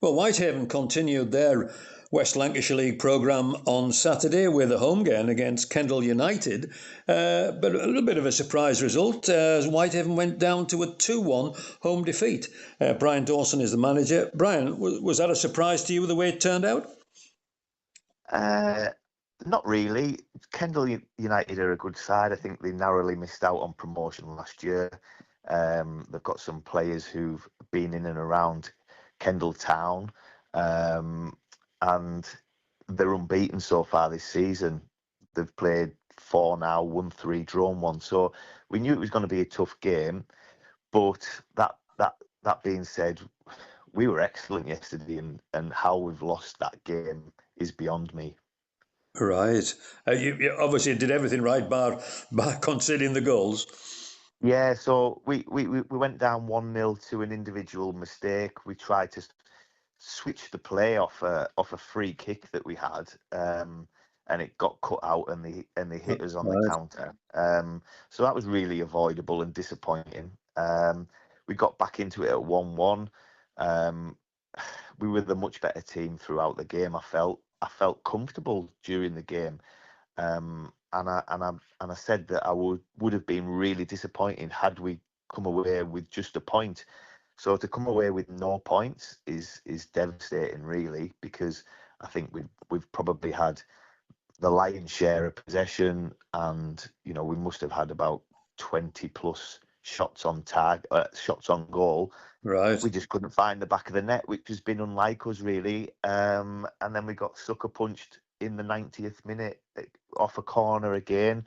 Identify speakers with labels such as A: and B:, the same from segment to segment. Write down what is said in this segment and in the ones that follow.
A: Well, Whitehaven continued their West Lancashire League programme on Saturday with a home game against Kendal United, but a little bit of a surprise result as Whitehaven went down to a 2-1 home defeat. Brian Dawson is the manager. Brian, was that a surprise to you the way it turned out?
B: Not really. Kendal United are a good side. I think they narrowly missed out on promotion last year. They've got some players who've been in and around Kendal Town, and they're unbeaten so far this season. They've played 4 now, won 3, drawn 1. So we knew it was going to be a tough game. But that being said, we were excellent yesterday, and how we've lost that game is beyond me.
A: Right. You obviously did everything right by conceding the goals.
B: Yeah, so we went down 1-0 to an individual mistake. We tried to switch the play off a free kick that we had, and it got cut out, and they hit us on the counter. So that was really avoidable and disappointing. We got back into it at 1-1. We were the much better team throughout the game. I felt comfortable during the game. And I said that I would have been really disappointed had we come away with just a point. So to come away with no points is devastating, really, because I think we've probably had the lion's share of possession, and we must have had about 20 plus shots on goal.
A: Right.
B: We just couldn't find the back of the net, which has been unlike us, really. And then we got sucker punched in the 90th minute off a corner again.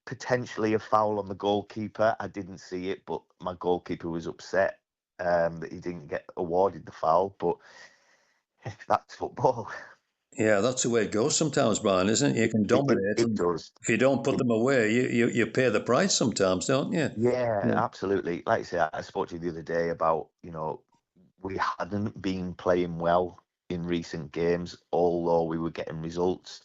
B: Potentially a foul on the goalkeeper. I didn't see it, but my goalkeeper was upset that he didn't get awarded the foul. But that's football.
A: Yeah, that's the way it goes sometimes, Brian, isn't it? You can dominate.
B: It does.
A: If you don't put them away, you pay the price sometimes, don't you?
B: Yeah, absolutely. Like I say, I spoke to you the other day about, we hadn't been playing well in recent games, although we were getting results.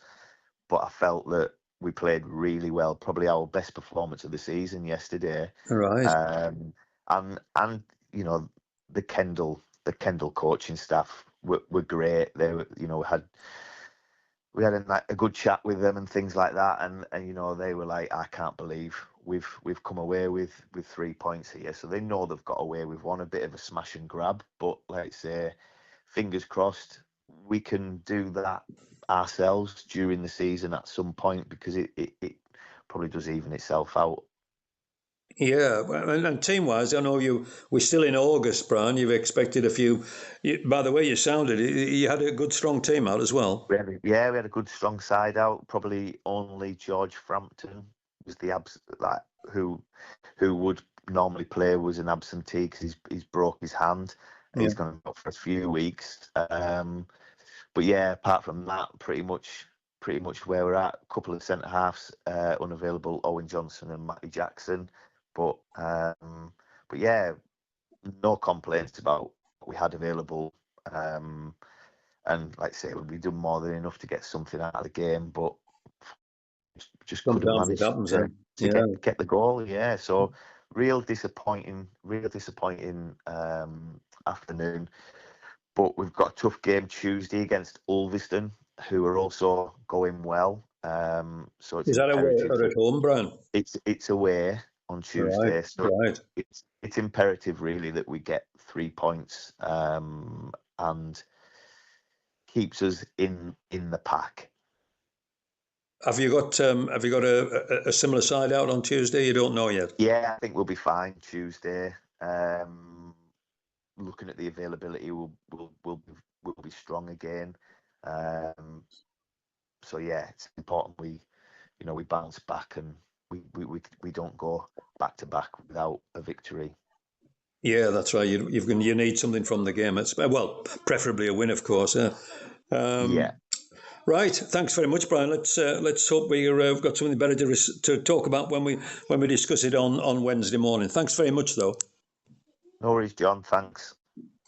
B: But I felt that we played really well, probably our best performance of the season yesterday.
A: Right.
B: And the Kendal coaching staff were great. They were, we had a good chat with them and things like that, and they were like, I can't believe we've come away with 3 points here. So they know they've got away with one, a bit of a smash and grab, but let's say, fingers crossed, we can do that ourselves during the season at some point, because it probably does even itself out.
A: Yeah, and team-wise, I know we're still in August, Brian. You've expected a few. By the way you sounded, you had a good, strong team out as well.
B: We had a good, strong side out. Probably only George Frampton was who would normally play, was an absentee because he's broke his hand. And he's going to go for a few weeks. But yeah, apart from that, pretty much where we're at. A couple of centre halves unavailable, Owen Johnson and Matty Jackson. But yeah, no complaints about what we had available. And like I say, we've done more than enough to get something out of the game, but just couldn't manage to get the goal. Yeah, so real disappointing afternoon. But we've got a tough game Tuesday against Ulverston, who are also going well. So it's
A: is that away or at home, Brian?
B: It's away on Tuesday.
A: Right.
B: So it's imperative, really, that we get 3 points and keeps us in the pack.
A: Have you got a similar side out on Tuesday? You don't know yet.
B: Yeah, I think we'll be fine Tuesday. Looking at the availability, we'll be strong again. So yeah, it's important we bounce back and we don't go back to back without a victory.
A: Yeah, that's right. You need something from the game. It's preferably a win, of course.
B: Yeah.
A: Right. Thanks very much, Brian. Let's hope we've got something better to talk about when we discuss it on Wednesday morning. Thanks very much, though.
B: No worries, John. Thanks.